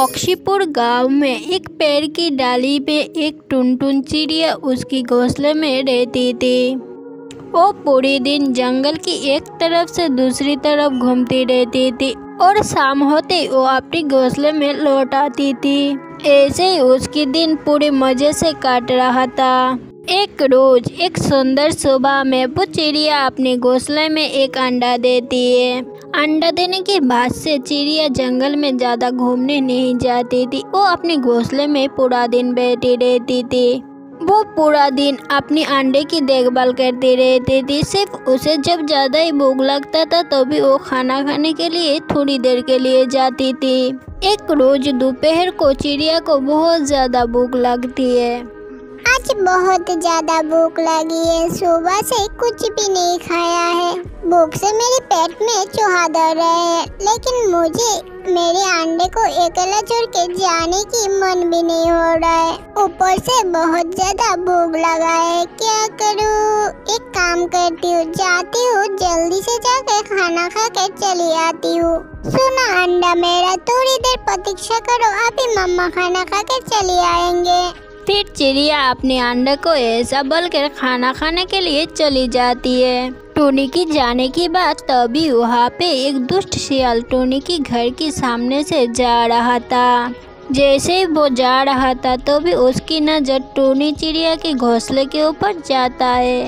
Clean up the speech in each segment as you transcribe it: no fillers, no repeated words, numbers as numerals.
अक्षीपुर गांव में एक पेड़ की डाली पे एक टुनटुन चिड़िया उसकी घोंसले में रहती थी। वो पूरे दिन जंगल की एक तरफ से दूसरी तरफ घूमती रहती थी और शाम होते वो अपने घोंसले में लौट आती थी। ऐसे ही उसके दिन पूरे मजे से काट रहा था। एक रोज एक सुंदर सुबह में वो चिड़िया अपने घोंसले में एक अंडा देती है। अंडा देने के बाद से चिड़िया जंगल में ज़्यादा घूमने नहीं जाती थी। वो अपने घोंसले में पूरा दिन बैठी रहती थी। वो पूरा दिन अपने अंडे की देखभाल करती रहती थी। सिर्फ उसे जब ज़्यादा ही भूख लगता था तो भी वो खाना खाने के लिए थोड़ी देर के लिए जाती थी। एक रोज दोपहर को चिड़िया को बहुत ज़्यादा भूख लगती है। आज बहुत ज्यादा भूख लगी है, सुबह से कुछ भी नहीं खाया है। भूख से मेरे पेट में चूहा दौड़ रहे हैं, लेकिन मुझे मेरे अंडे को अकेला छोड़ के जाने की मन भी नहीं हो रहा है। ऊपर से बहुत ज्यादा भूख लगा है, क्या करूँ? एक काम करती हूँ, जाती हूँ जल्दी से जाकर खाना खा के चली आती हूँ। सुना अंडा मेरा, थोड़ी देर प्रतीक्षा करो, अभी मम्मा खाना खा के चली आएंगे। फिर चिड़िया अपने अंडे को ऐसा बोलकर खाना खाने के लिए चली जाती है। टोनी की जाने की बात तभी वहाँ पे एक दुष्ट शियाल टोनी के घर के सामने से जा रहा था। जैसे ही वो जा रहा था तो भी उसकी नज़र टोनी चिड़िया के घोंसले के ऊपर जाता है।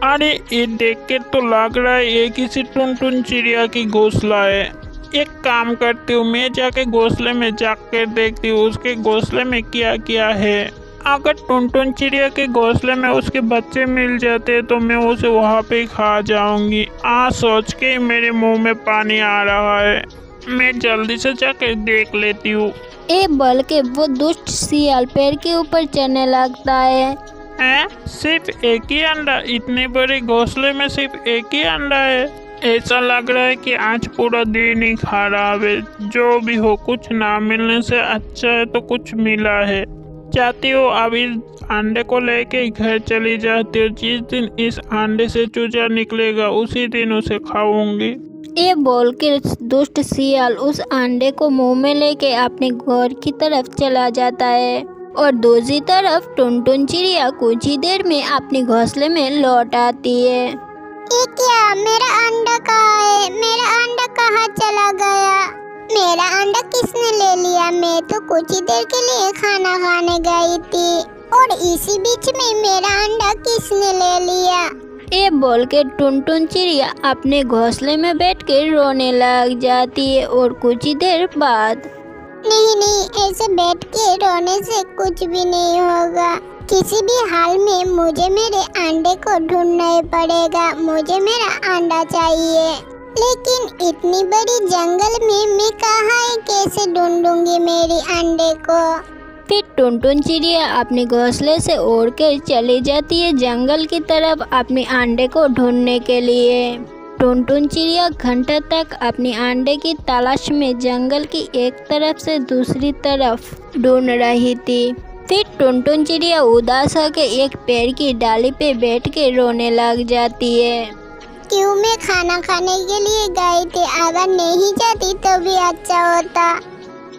अरे ये देख के तो लग रहा है ये किसी टुनटुन चिड़िया की घोंसला है। एक काम करती हूँ, मैं जाके घोंसले में जाकर देखती हूँ उसके घोंसले में क्या क्या है। अगर टुनटुन चिड़िया के घोंसले में उसके बच्चे मिल जाते तो मैं उसे वहाँ पे खा जाऊंगी। सोच के मेरे मुंह में पानी आ रहा है। मैं जल्दी से जाकर देख लेती हूँ। ये बोल के वो दुष्ट शियाल पेड़ के ऊपर चढ़ने लगता है। सिर्फ एक ही अंडा? इतने बड़े घोंसले में सिर्फ एक ही अंडा है? ऐसा लग रहा है कि आज पूरा दिन ही खराब है। जो भी हो, कुछ ना मिलने से अच्छा है तो कुछ मिला है। चाहती हो अभी अंडे को लेके घर चली जाती हो। जिस दिन इस अंडे से चूजा निकलेगा उसी दिन उसे खाऊंगी। ये बोल के दुष्ट शियाल उस अंडे को मुंह में लेके अपने घर की तरफ चला जाता है और दूसरी तरफ टुनटुन चिड़िया कुछ ही देर में अपने घोंसले में लौट आती है। ये क्या? मेरा अंडा कहाँ है? मेरा अंडा कहाँ चला गया? मेरा अंडा किसने ले लिया? मैं तो कुछ ही देर के लिए खाना खाने गई थी और इसी बीच में मेरा अंडा किसने ले लिया? ये बोल के टुनटुन चिड़िया अपने घोंसले में बैठ के रोने लग जाती है और कुछ ही देर बाद नहीं, ऐसे बैठ के रोने से कुछ भी नहीं होगा। किसी भी हाल में मुझे मेरे अंडे को ढूंढना ही पड़ेगा। मुझे मेरा अंडा चाहिए, लेकिन इतनी बड़ी जंगल में मैं कहाँ कैसे ढूंढूंगी मेरी अंडे को? फिर टुनटुन चिड़िया अपने घोंसले से उड़ कर चली जाती है जंगल की तरफ अपने अंडे को ढूंढने के लिए। टुनटुन चिड़िया घंटों तक अपने अंडे की तलाश में जंगल की एक तरफ से दूसरी तरफ ढूंढ रही थी। फिर टुनटुन चिड़िया उदास होकर एक पेड़ की डाली पे बैठ के रोने लग जाती है। क्यों मैं खाना खाने के लिए गई थी? अगर नहीं जाती तो भी अच्छा होता,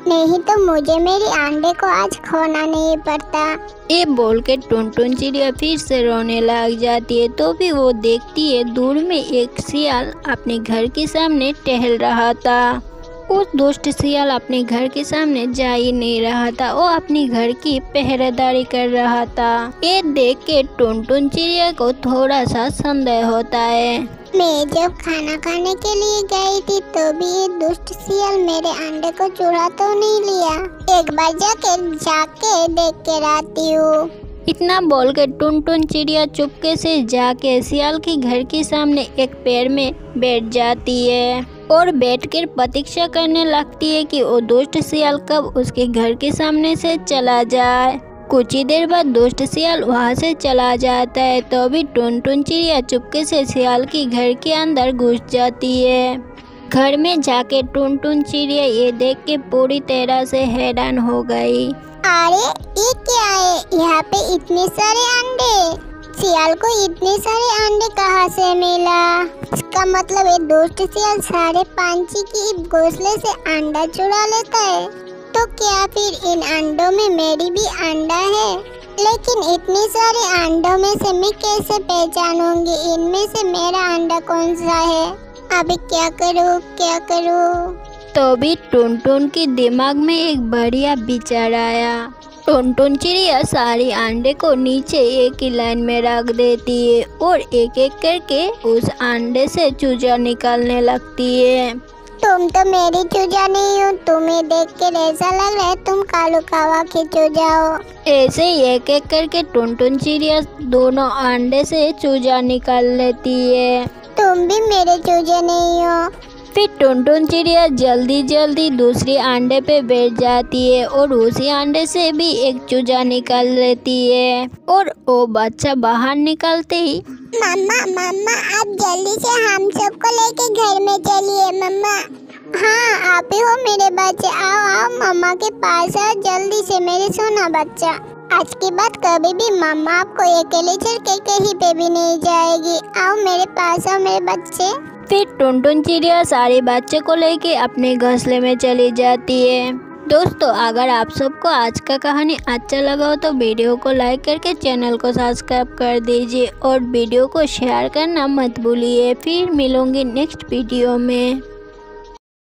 नहीं तो मुझे मेरे अंडे को आज खोना नहीं पड़ता। ये बोल के टुनटुन चिड़िया फिर से रोने लग जाती है। तो भी वो देखती है दूर में एक शियाल अपने घर के सामने टहल रहा था। उस दुष्ट शियाल अपने घर के सामने जा ही नहीं रहा था, वो अपनी घर की पहरेदारी कर रहा था। ये देख के टुनटुन चिड़िया को थोड़ा सा संदेह होता है। मैं जब खाना खाने के लिए गई थी तो भी ये दुष्ट शियाल मेरे अंडे को चुरा तो नहीं लिया। एक बार जाके देख के आती हूँ। इतना बोल के टुनटुन चिड़िया चुपके से जाके शियाल के घर के सामने एक पेड़ में बैठ जाती है और बैठकर प्रतीक्षा करने लगती है कि वो दुष्ट शियाल कब उसके घर के सामने से चला जाए। कुछ ही देर बाद दुष्ट शियाल वहाँ से चला जाता है। तो भी टुनटुन चिड़िया चुपके से शियाल के घर के अंदर घुस जाती है। घर में जाके टुनटुन चिड़िया ये देख के पूरी तरह से हैरान हो गई। अरे ये क्या है? यहाँ पे इतने सारे अंडे। शियाल को इतने सारे अंडे कहाँ से मिला? इसका मतलब ये दुष्ट शियाल सारे पंछी की घोंसले से अंडा चुरा लेता है। तो क्या फिर इन अंडों में मेरी भी अंडा है? लेकिन इतने सारे अंडों में से मैं कैसे पहचानूंगी इनमें से मेरा अंडा कौन सा है? अभी क्या करूँ क्या करूँ? तो भी टुनटुन के दिमाग में एक बढ़िया विचार आया। टुनटुन चिड़िया सारे अंडे को नीचे एक ही लाइन में रख देती है और एक एक करके उस अंडे से चूजा निकालने लगती है। तुम तो मेरी चूजा नहीं हो, तुम्हें देख कर ऐसा लग रहा है तुम कालू कावा की चूजा हो। ऐसे ही एक एक करके टुनटुन चिड़िया दोनों अंडे से चूजा निकाल लेती है। तुम भी मेरे चूजे नहीं हो। फिर टुनटुन चिड़िया जल्दी जल्दी दूसरी अंडे पे बैठ जाती है और उसी अंडे से भी एक चूजा निकाल लेती है और वो बच्चा बाहर निकलते ही मम्मा मम्मा आप जल्दी से हम सबको लेके घर में चलिए मम्मा। हाँ आप ही हो मेरे बच्चे, आओ आओ मम्मा के पास आओ जल्दी से मेरे सोना बच्चा। आज के बाद कभी भी मम्मा आपको अकेले छोड़ के कहीं पे भी नहीं जाएगी। आओ मेरे पास आओ मेरे बच्चे। फिर टुनटुन चिड़िया सारे बच्चे को लेके अपने घोंसले में चली जाती है। दोस्तों अगर आप सबको आज का कहानी अच्छा लगा हो तो वीडियो को लाइक करके चैनल को सब्सक्राइब कर दीजिए और वीडियो को शेयर करना मत भूलिए। फिर मिलूंगी नेक्स्ट वीडियो में।